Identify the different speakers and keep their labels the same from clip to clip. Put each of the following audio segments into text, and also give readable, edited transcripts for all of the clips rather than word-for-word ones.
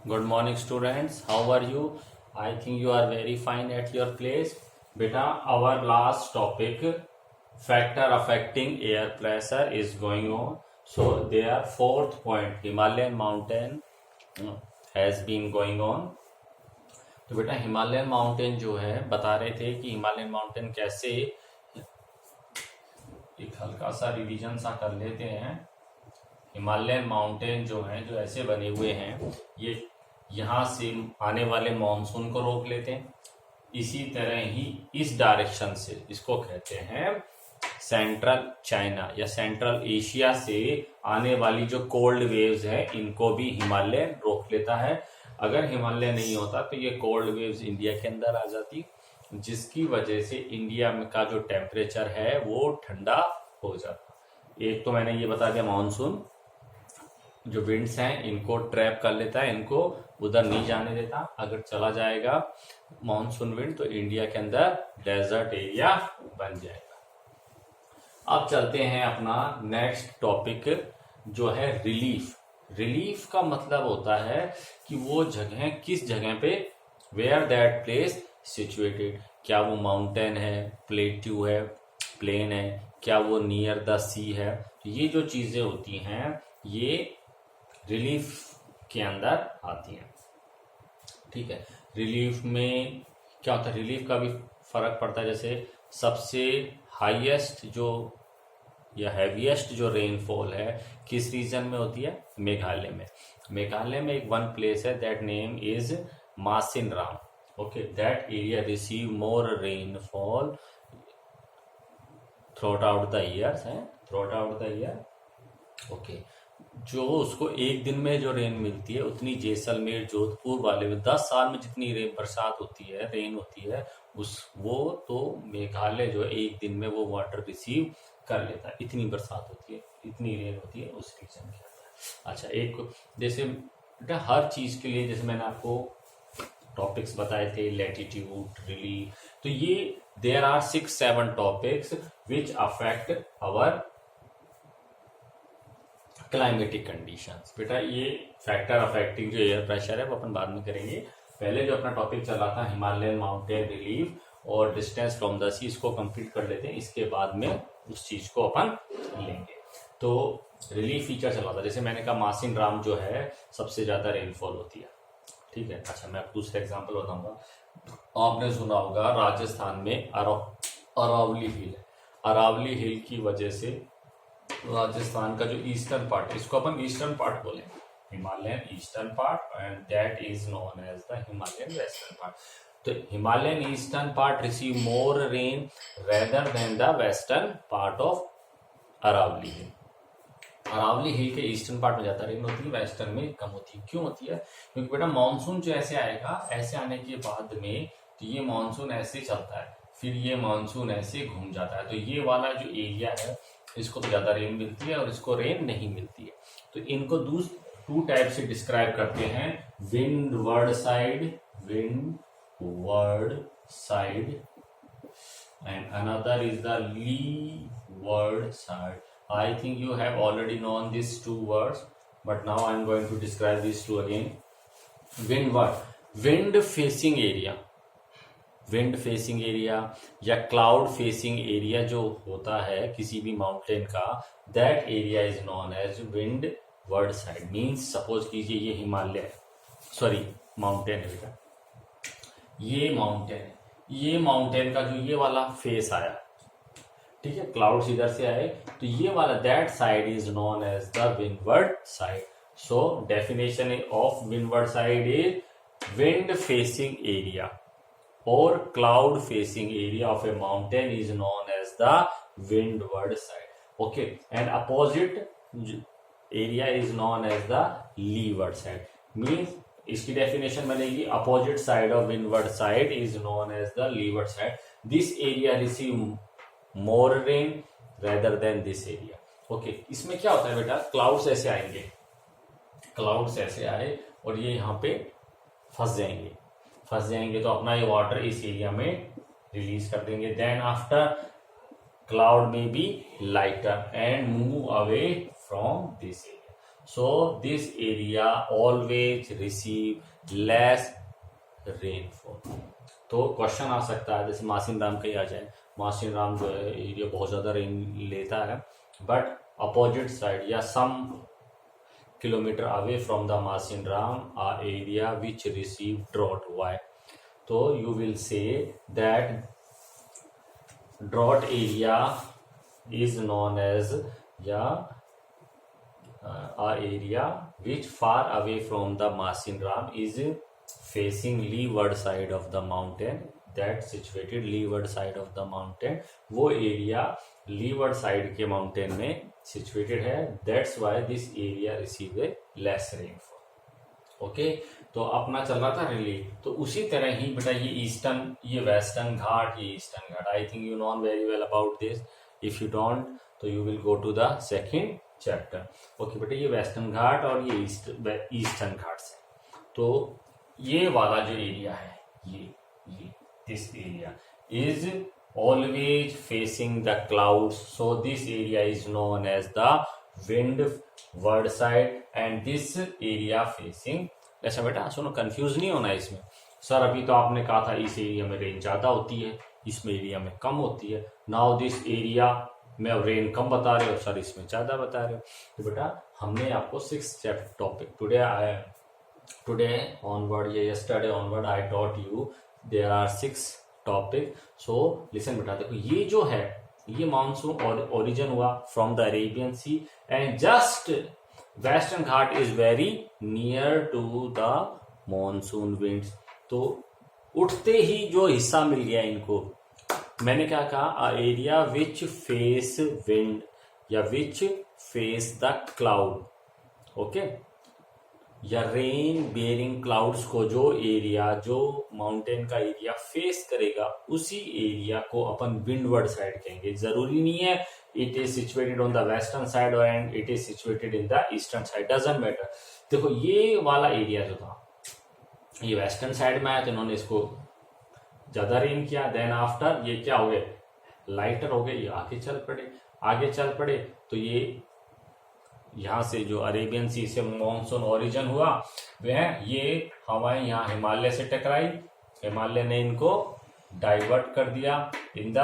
Speaker 1: Good morning, students. How are you? I think you are very fine at your place. Beta, our last topic, factor affecting air pressure, is going on. So, their fourth point, Himalayan mountain, has been going on. तो बेटा Himalayan mountain जो है बता रहे थे कि Himalayan mountain कैसे, एक हल्का सा रिवीजन सा कर लेते हैं। हिमालयन माउंटेन जो हैं जो ऐसे बने हुए हैं, ये यहाँ से आने वाले मॉनसून को रोक लेते हैं। इसी तरह ही इस डायरेक्शन से, इसको कहते हैं सेंट्रल चाइना या सेंट्रल एशिया से आने वाली जो कोल्ड वेव्स है, इनको भी हिमालय रोक लेता है। अगर हिमालय नहीं होता तो ये कोल्ड वेव्स इंडिया के अंदर आ जाती, जिसकी वजह से इंडिया में का जो टेम्परेचर है वो ठंडा हो जाता। एक तो मैंने ये बता दिया, मानसून जो विंड्स हैं इनको ट्रैप कर लेता है, इनको उधर नहीं जाने देता। अगर चला जाएगा मानसून विंड तो इंडिया के अंदर डेजर्ट एरिया बन जाएगा। अब चलते हैं अपना नेक्स्ट टॉपिक जो है रिलीफ। रिलीफ का मतलब होता है कि वो जगह किस जगह पे, वेयर दैट प्लेस सिचुएटेड, क्या वो माउंटेन है, प्लेट्यू है, प्लेन है, क्या वो नियर द सी है। तो ये जो चीजें होती हैं ये रिलीफ के अंदर आती हैं। ठीक है, रिलीफ में क्या होता है, रिलीफ का भी फर्क पड़ता है। जैसे सबसे हाईएस्ट जो या हैवीएस्ट जो रेनफॉल है किस रीजन में होती है, मेघालय में। मेघालय में एक वन प्लेस है, that name is Mawsynram. Okay, that area receive more rainfall throughout the year है, throughout the year. Okay, जो उसको एक दिन में जो रेन मिलती है उतनी जैसलमेर जोधपुर वाले में 10 साल में जितनी बरसात होती है, रेन होती है, वो तो मेघालय जो है एक दिन में वो वाटर रिसीव कर लेता है। इतनी बरसात होती है, इतनी रेन होती है उस रीजन के अंदर। अच्छा, एक जैसे बेटा हर चीज के लिए, जैसे मैंने आपको टॉपिक्स बताए थे, लैटिट्यूड, रिलीफ, तो ये there are 6-7 topics which affect our climatic conditions. बेटा ये फैक्टर अफेक्टिंग जो एयर प्रेशर है वो अपन बाद में करेंगे। पहले जो अपना टॉपिक चला था हिमालयन माउंटेन रिलीफ और डिस्टेंस फ्रॉम द सी, इसको कंप्लीट कर लेते हैं, इसके बाद में उस चीज को अपन लेंगे। तो रिलीफ फीचर चला था, जैसे मैंने कहा मासिन राम जो है सबसे ज्यादा रेनफॉल होती है। ठीक है, अच्छा मैं आपको दूसरा एग्जाम्पल बताऊंगा। आपने सुना होगा राजस्थान में अरावली हिल है। अरावली हिल की वजह से राजस्थान का जो ईस्टर्न पार्ट है, इसको अपन ईस्टर्न पार्ट बोले, Himalayan eastern part, and that is known as the Himalayan western part. तो Himalayan eastern part receive more rain rather than the western part of Aravalli hill. Aravalli hill के ईस्टर्न पार्ट में ज्यादा रेन होती है, वेस्टर्न में कम होती है। क्यों होती है? क्योंकि बेटा मानसून जो ऐसे आएगा, ऐसे आने के बाद में तो ये मानसून ऐसे चलता है, फिर ये मानसून ऐसे घूम जाता है। तो ये वाला जो एरिया है इसको तो ज्यादा रेन मिलती है और इसको रेन नहीं मिलती है। तो इनको टू टाइप से डिस्क्राइब करते हैं, windward side, windward side, and another is the levered side. I think you have already known these two words, but now I am going to describe these two again. Windward, wind facing area, wind facing area या cloud facing area जो होता है किसी भी mountain का, that area is known as windward side. Means suppose कीजिए ये Himalaya, sorry mountain है बेटा, ये माउंटेन है, ये माउंटेन का जो ये वाला फेस आया, ठीक है, क्लाउड्स इधर से आए, तो ये वाला that side is known as the windward side. So definition of windward side is wind facing area or cloud facing area of a mountain is known as the windward side. Okay, and opposite area is known as the leeward side. Means इसकी definition बनेगी, opposite side of windward side is known as the leeward side. This area receive more rain rather than this area. Okay, इसमें क्या होता है बेटा, clouds ऐसे आएंगे, clouds ऐसे आए और ये यहाँ पे फंस जाएंगे तो अपना ये वाटर इस एरिया में रिलीज कर देंगे। देन आफ्टर क्लाउड में B lighter and move away from this area. so this area always receive less rainfall. तो क्वेश्चन आ सकता है जैसे मासिन राम का ही आ जाए, मासिन राम जो है एरिया बहुत ज्यादा रेन लेता है, बट अपोजिट साइड या some kilometre away from the Mawsynram a area which receive drought. Why? तो you will say that drought area is known as a area which far away from the Masin Ram is facing leeward side of the mountain, that situated leeward side of the mountain. वो area leeward side के mountain में situated है, that's why this area receive a less rainfall. Okay तो अपना चल रहा था relief. तो उसी तरह ही बेटा ये ईस्टर्न, ये वेस्टर्न घाट, ये Eastern Ghat, I think you known very well about this. If you don't तो you will go to the second chapter. Okay बेटा ये वेस्टर्न घाट और ये ईस्टर्न घाट से. तो ये वाला जो एरिया है, ये this area is always facing the clouds, so this area is known as the windward side and this area facing. ऐसा बेटा सुनो, कंफ्यूज नहीं होना इसमें. सर अभी तो आपने कहा था इस एरिया में रेन ज्यादा होती है, इसमें एरिया में कम होती है. नाउ दिस एरिया में अब रेन कम बता रहे हो सर, इसमें ज्यादा बता रहे हो. तो बेटा हमने आपको 6 टॉपिक टुडे ऑनवर्ड या yesterday onward I taught you there are 6 topic. So listen बेटा, देखो ये जो है ये मानसून और ओरिजिन हुआ from the Arabian sea and just Western Ghat is very near to the monsoon winds. तो उठते ही जो हिस्सा मिल गया इनको, मैंने क्या कहा, एरिया विच फेस विंड या विच फेस द क्लाउड. ओके, या रेन बेयरिंग क्लाउड्स को जो एरिया, जो माउंटेन का एरिया फेस करेगा उसी एरिया को अपन विंडवर्ड साइड कहेंगे. जरूरी नहीं है it is situated on the western side and it is situated in the eastern side, doesn't matter. देखो ये वाला एरिया जो था ये वेस्टर्न साइड में आया तो इन्होंने इसको ज्यादा रेन किया, देन आफ्टर ये क्या हो गए, लाइटर हो गए, ये आगे चल पड़े. तो ये यहाँ से जो अरेबियन सी से मॉनसून ओरिजिन हुआ, वह ये हवाएं यहाँ हिमालय से टकराई, हिमालय ने इनको डाइवर्ट कर दिया इन द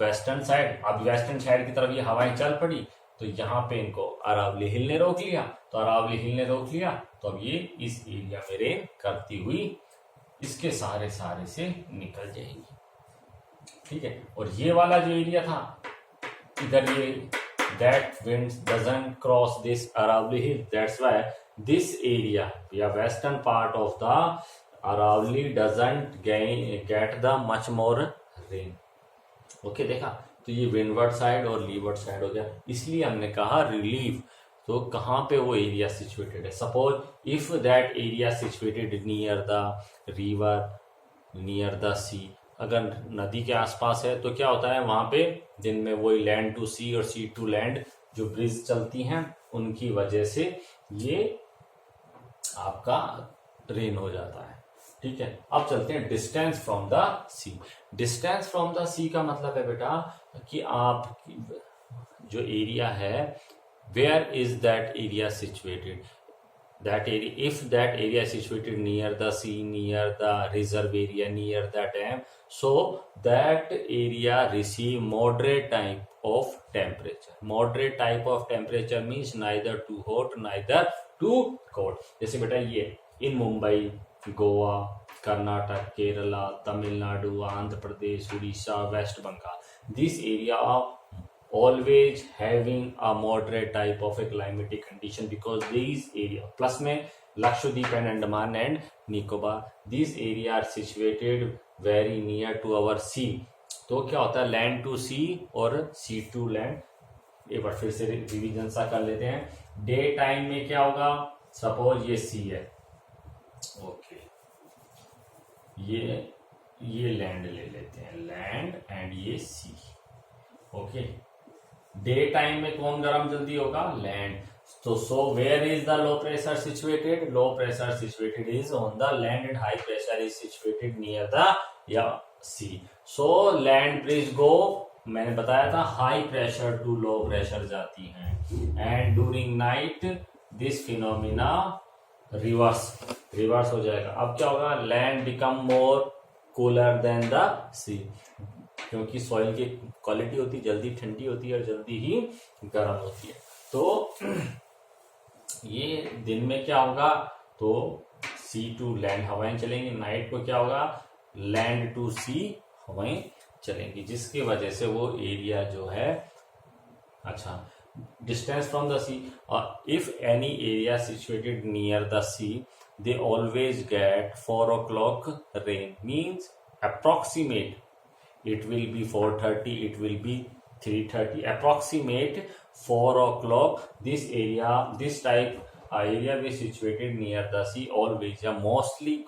Speaker 1: वेस्टर्न साइड. अब वेस्टर्न साइड की तरफ ये हवाएं चल पड़ी तो यहाँ पे इनको अरावली हिल ने रोक लिया, तो अरावली हिल ने रोक लिया तो अब ये इस एरिया में रेन करती हुई इसके सहारे से निकल जाएगी. ठीक है, और ये वाला जो एरिया था इधर, ये that wind doesn't cross this Aravalli hill, that's why this area या western part of the Aravalli doesn't get the much more rain. Okay देखा, तो ये विंडवर्ड साइड और लीवर्ड साइड हो गया. इसलिए हमने कहा रिलीफ. तो कहाँ पे वो एरिया सिचुएटेड है, suppose if that area situated near the river, near the sea, अगर नदी के आसपास है तो क्या होता है वहां पे दिन में वही लैंड टू सी और सी टू लैंड जो ब्रिज चलती हैं उनकी वजह से ये आपका रेन हो जाता है. ठीक है, अब चलते हैं distance from the sea. Distance from the sea का मतलब है बेटा कि आप जो एरिया है, where is that area situated, that area, if that area is situated near the sea, near the reserve area, near the dam, so that area receive moderate type of temperature. Moderate type of temperature means neither too hot neither too cold. जैसे बेटा ये in Mumbai, Goa, Karnataka, Kerala, Tamil Nadu, Andhra Pradesh, Orissa, West Bengal, this area of always having a moderate type of a climatic condition because these area plus में Lakshadweep and Andaman and Nicobar, these area are situated very near to our sea. तो क्या होता है land to सी और सी to land. एक बार फिर से revision सा कर लेते हैं. डे टाइम में क्या होगा, सपोज ये सी है, ओके, ये लैंड ले लेते हैं, लैंड एंड ये सी. ओके, डे टाइम में कौन गर्म जल्दी होगा, लैंड. तो so where is the low pressure situated, low pressure situated is on the land and high pressure is situated near the या sea. So land breeze go मैंने बताया था high pressure to low pressure जाती हैं, and during night this phenomena reverse हो जाएगा। अब क्या होगा, land become more cooler than the sea, क्योंकि सॉइल की क्वालिटी होती है जल्दी ठंडी होती है और जल्दी ही गर्म होती है। तो ये दिन में क्या होगा, तो सी टू लैंड हवाएं चलेंगी, नाइट को क्या होगा, लैंड टू सी हवाएं चलेंगी, जिसकी वजह से वो एरिया जो है, अच्छा distance from the sea, if any area situated near the sea they always get 4 o'clock rain, means approximate it will be 4:30, it will be 3:30, approximate 4 o'clock this area, this type area be situated near the sea always या mostly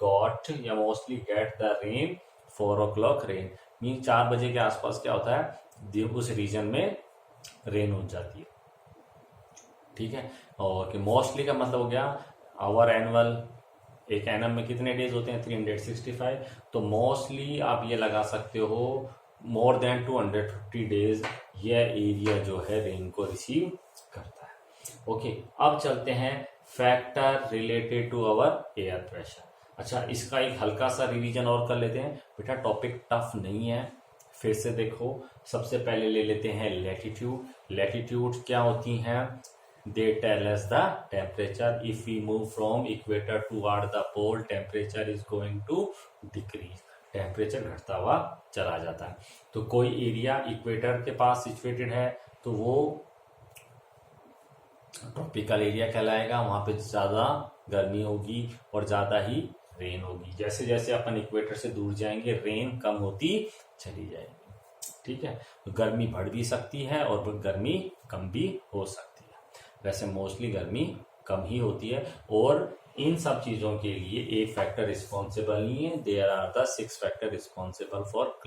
Speaker 1: get the rain 4 o'clock rain, mean 4 बजे के आसपास क्या होता है, उस reason में rain हो जाती है। ठीक है, और कि मोस्टली का मतलब हो गया आवर एनुअल, एक एनम में कितने डेज होते हैं, 365, तो मोस्टली आप ये लगा सकते हो मोर देन 250 डेज यह एरिया जो है रेन को रिसीव करता है। ओके, अब चलते हैं factor related to our air pressure. अच्छा, इसका एक हल्का सा रिवीजन और कर लेते हैं बेटा, टॉपिक टफ नहीं है, फिर से देखो। सबसे पहले ले लेते हैं लैटिट्यूड। लैटिट्यूड क्या होती हैं, they tell us the temperature, if we move from equator toward the pole temperature is going to decrease, temperature घटता हुआ चला जाता है। तो कोई एरिया इक्वेटर के पास सिचुएटेड है तो वो ट्रॉपिकल एरिया कहलाएगा, वहां पे ज्यादा गर्मी होगी और ज्यादा ही रेन होगी। जैसे जैसे अपन इक्वेटर से दूर जाएंगे रेन कम होती चली जाएगी। ठीक है, तो गर्मी बढ़ भी सकती है और गर्मी कम भी हो सकती है, वैसे मोस्टली गर्मी कम ही होती है। और इन सब चीजों के लिए एक फैक्टर रिस्पॉन्सिबल नहीं है, there are the 6 factor responsible for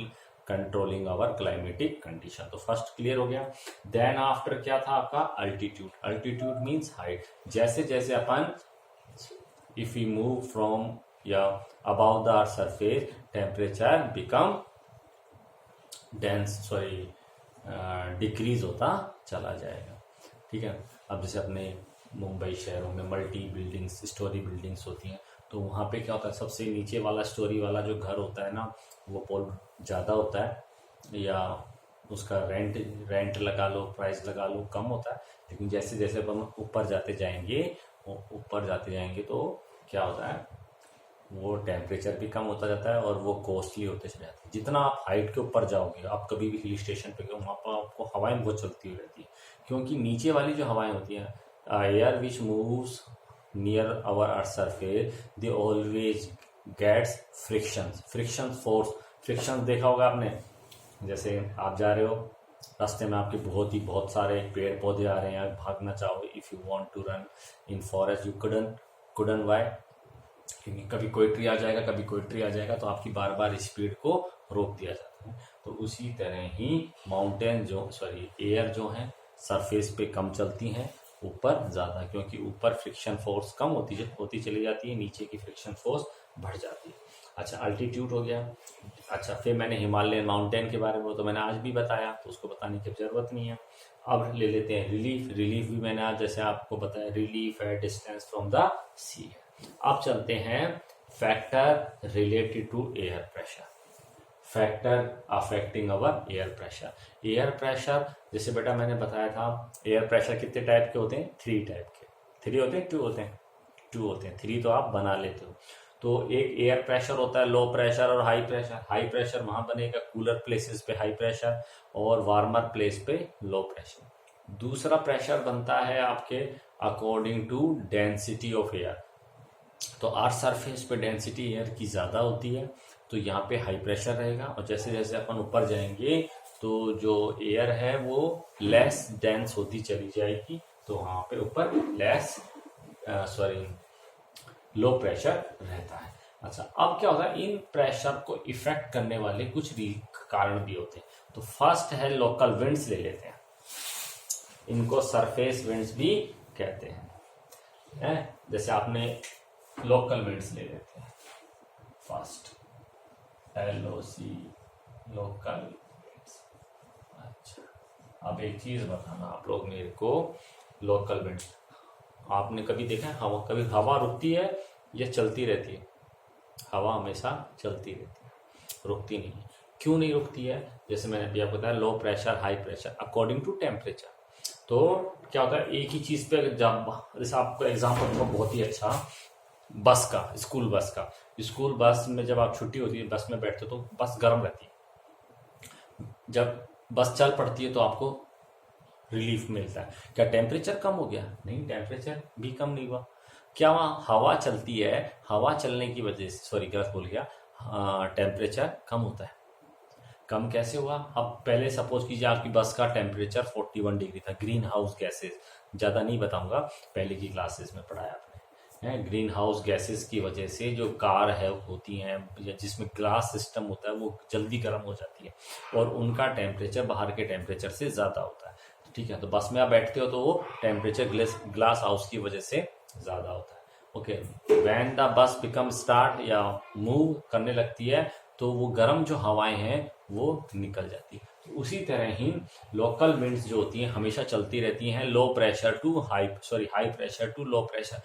Speaker 1: controlling our climatic condition. तो फर्स्ट क्लियर हो गया। देन आफ्टर क्या था आपका, अल्टीट्यूड। Altitude means height. जैसे जैसे अपन इफ यू मूव फ्रॉम या about the surface temperature become decrease होता चला जाएगा। ठीक है, अब जैसे अपने मुंबई शहरों में मल्टी बिल्डिंग्स, स्टोरी बिल्डिंग्स होती हैं, तो वहाँ पे क्या होता है, सबसे नीचे वाला स्टोरी वाला जो घर होता है ना, वो पोल ज़्यादा होता है या उसका रेंट लगा लो, प्राइस लगा लो, कम होता है। लेकिन जैसे जैसे हम ऊपर जाते जाएंगे तो क्या होता है, वो टेम्परेचर भी कम होता जाता है और वो कॉस्टली होते चले जाते हैं। जितना आप हाइट के ऊपर जाओगे, आप कभी भी हिल स्टेशन पे गए, वहाँ पर आपको हवाएं बहुत चलती हुई रहती है, क्योंकि नीचे वाली जो हवाएं होती हैं, air which moves near our earth surface they always gets friction force. Friction देखा होगा आपने, जैसे आप जा रहे हो रास्ते में, आपके बहुत सारे पेड़ पौधे आ रहे हैं, आप भागना चाहो, if you want to run in forest you couldn't why, क्योंकि कभी कोई ट्री आ जाएगा तो आपकी बार बार स्पीड को रोक दिया जाता है। तो उसी तरह ही एयर जो है सरफेस पे कम चलती हैं, ऊपर ज्यादा, क्योंकि ऊपर फ्रिक्शन फोर्स कम होती चली जाती है, नीचे की फ्रिक्शन फोर्स बढ़ जाती है। अच्छा, अल्टीट्यूड हो गया। अच्छा, फिर मैंने हिमालयन माउंटेन के बारे में तो मैंने आज भी बताया, तो उसको बताने की जरूरत नहीं है। अब ले लेते हैं रिलीफ भी मैंने आज जैसे आपको बताया, रिलीफ है डिस्टेंस फ्रॉम द सी। अब चलते हैं factor related to air pressure, factor affecting our air pressure. Air pressure जैसे बेटा मैंने बताया था, एयर प्रेशर कितने टाइप के होते हैं, 3 टाइप के। 3 होते हैं, 2 होते हैं, 2 होते हैं, 3 तो आप बना लेते हो। तो एक एयर प्रेशर होता है लो प्रेशर और हाई प्रेशर। हाई प्रेशर वहां बनेगा कूलर प्लेसेस पे हाई प्रेशर और वार्मर प्लेस पे लो प्रेशर। दूसरा प्रेशर बनता है आपके according to density of air. तो अर्थ सरफेस पे डेंसिटी एयर की ज्यादा होती है, तो यहाँ पे हाई प्रेशर रहेगा, और जैसे जैसे अपन ऊपर जाएंगे तो जो एयर है वो लेस डेंस होती चली जाएगी, तो वहां पे ऊपर लो प्रेशर रहता है। अच्छा, अब क्या होता है, इन प्रेशर को इफेक्ट करने वाले कुछ कारण भी होते हैं। तो फर्स्ट है लोकल विंड्स, ले लेते हैं, इनको सरफेस विंड्स भी कहते हैं। जैसे आपने लोकल विंड्स ले लेते हैं, फर्स्ट LOC लोकल विंड्स। अब एक चीज बताना आप लोग मेरे को, लोकल विंड्स आपने कभी देखा है हवा, कभी हवा रुकती है या चलती रहती है? हवा हमेशा चलती रहती है, रुकती नहीं है। क्यों नहीं रुकती है? जैसे मैंने अभी आपको बताया, low pressure high pressure according to temperature. तो क्या होता है, एक ही चीज पे जैसे आपको एग्जाम्पल दूंगा बहुत ही अच्छा, बस का, स्कूल बस का। स्कूल बस में जब आप छुट्टी होती है, बस में बैठते हो तो बस गर्म रहती है। जब बस चल पड़ती है तो आपको रिलीफ मिलता है। क्या टेम्परेचर कम हो गया? नहीं, टेम्परेचर भी कम नहीं हुआ। क्या वहाँ हवा चलती है, हवा चलने की वजह से, सॉरी गलत बोल गया, टेम्परेचर कम होता है। कम कैसे हुआ? अब पहले सपोज कीजिए आपकी बस का टेम्परेचर 41 डिग्री था। ग्रीन हाउस गैसेस, ज़्यादा नहीं बताऊंगा, पहले की क्लासेस में पढ़ाया आपने। ग्रीन हाउस गैसेस की वजह से जो कार है होती हैं, जिसमें ग्लास सिस्टम होता है, वो जल्दी गर्म हो जाती है और उनका टेम्परेचर बाहर के टेम्परेचर से ज़्यादा होता है। ठीक है, तो बस में आप बैठते हो तो वो टेम्परेचर ग्लास हाउस की वजह से ज़्यादा होता है। Okay, when the bus become start या मूव करने लगती है तो वो गर्म जो हवाएं हैं वो निकल जाती है। तो उसी तरह ही लोकल विंड्स जो होती हैं हमेशा चलती रहती हैं, low pressure to high pressure to low pressure.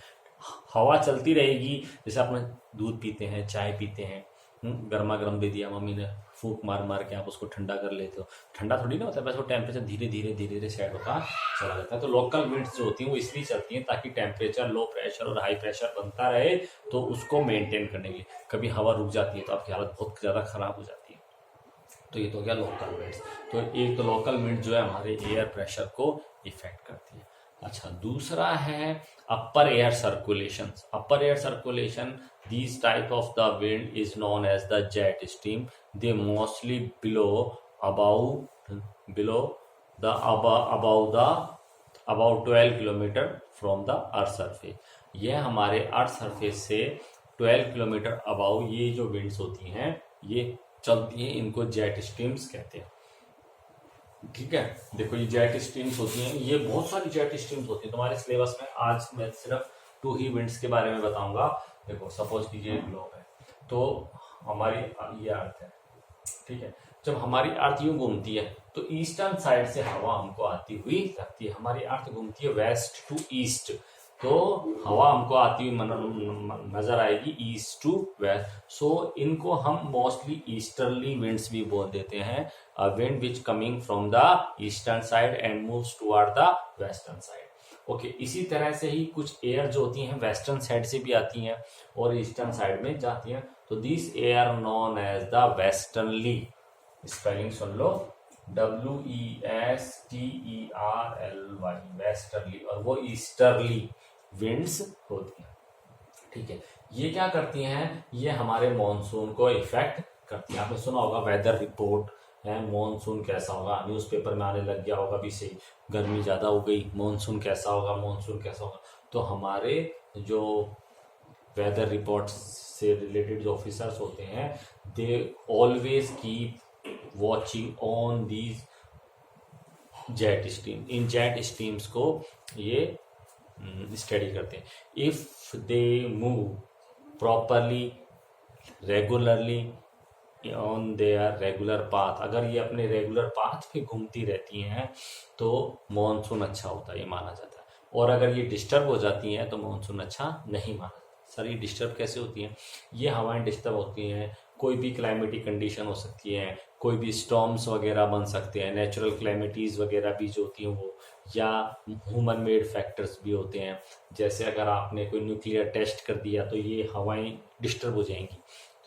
Speaker 1: हवा चलती रहेगी, जैसे अपने दूध पीते हैं, चाय पीते हैं, गर्मा गर्म दे दिया मम्मी ने, फूक मार मार के आप उसको ठंडा कर लेते हो, ठंडा थोड़ी ना होता है, बस वो टेम्परेचर धीरे धीरे सेट होता चला जाता है। तो लोकल विंड्स जो होती हैं वो इसलिए चलती हैं ताकि टेम्परेचर लो प्रेशर और हाई प्रेशर बनता रहे, तो उसको मेंटेन करने के लिए। कभी हवा रुक जाती है तो आपकी हालत बहुत ज़्यादा खराब हो जाती है। तो ये तो हो गया लोकल विंड्स। तो एक तो लोकल विंड जो है हमारे एयर प्रेशर को इफेक्ट करती है। अच्छा, दूसरा है अपर air circulation. Upper air circulation, these type of the wind is known as the jet stream. They mostly about 12 kilometre from the earth surface. यह हमारे अर्थ सरफेस से 12 किलोमीटर अबाउ ये जो विंड्स होती हैं ये चलती हैं, इनको जेट स्ट्रीम्स कहते हैं। ठीक है, देखो ये जेट स्ट्रीम्स होती हैं, ये बहुत सारी जेट स्ट्रीम्स होती हैं तुम्हारे सिलेबस में। आज मैं सिर्फ 2 ही विंड्स के बारे में बताऊंगा। देखो सपोज कीजिए एक ग्लोब है, तो हमारी ये अर्थ है, ठीक है। जब हमारी अर्थ यूं घूमती है तो ईस्टर्न साइड से हवा हमको आती हुई लगती है। हमारी अर्थ घूमती है वेस्ट टू ईस्ट, तो हवा हमको आती हुई नजर आएगी ईस्ट टू वेस्ट। सो इनको हम मोस्टली ईस्टर्ली विंड्स भी बोल देते हैं। Wind which coming from the eastern side and moves toward the western side. Okay, इसी तरह से ही कुछ एयर जो होती हैं वेस्टर्न साइड से भी आती हैं और ईस्टर्न साइड में जाती हैं। तो this air known as the westernly, spelling सुन लो, WESTERLY, वेस्टर्नली, और वो ईस्टर्ली विंड्स होती हैं। ठीक है, ये क्या करती हैं, ये हमारे मॉनसून को इफेक्ट करती हैं। आपने सुना होगा वेदर रिपोर्ट है, मॉनसून कैसा होगा, न्यूज़पेपर में आने लग गया होगा अभी से, गर्मी ज़्यादा हो गई, मॉनसून कैसा होगा, मॉनसून कैसा होगा। तो हमारे जो वेदर रिपोर्ट से रिलेटेड जो ऑफिसर्स होते हैं, they always keep watching on these jet stream. In jet streams को ये स्टडी करते हैं। If they move properly regularly on their regular path, अगर ये अपने रेगुलर पाथ पे घूमती रहती हैं तो मॉनसून अच्छा होता है, ये माना जाता है। और अगर ये डिस्टर्ब हो जाती हैं तो मॉनसून अच्छा नहीं माना जाता। सर ये डिस्टर्ब कैसे होती हैं? ये हवाएं डिस्टर्ब होती हैं, कोई भी क्लाइमेटिक कंडीशन हो सकती है, कोई भी स्टॉर्म्स वगैरह बन सकते हैं, नेचुरल क्लाइमेटीज वगैरह भी जो होती हैं वो, या ह्यूमन मेड फैक्टर्स भी होते हैं। जैसे अगर आपने कोई न्यूक्लियर टेस्ट कर दिया तो ये हवाएं डिस्टर्ब हो जाएंगी,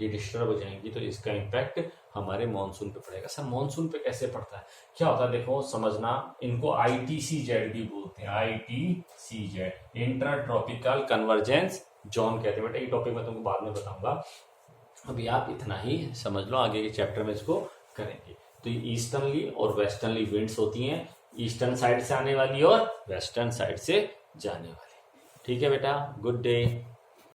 Speaker 1: ये डिस्टर्ब हो जाएंगी तो इसका इम्पैक्ट हमारे मॉनसून पे पड़ेगा। सर मॉनसून पे कैसे पड़ता है, क्या होता है, देखो समझना, इनको ITCZ भी बोलते हैं, ITCZ, inter tropical convergence zone कहते हैं। बेटा ये टॉपिक मैं तुमको बाद में बताऊंगा, अभी आप इतना ही समझ लो, आगे के चैप्टर में इसको करेंगे। तो ये ईस्टर्नली और वेस्टर्नली विंड्स होती हैं, ईस्टर्न साइड से आने वाली और वेस्टर्न साइड से जाने वाली। ठीक है बेटा, गुड डे।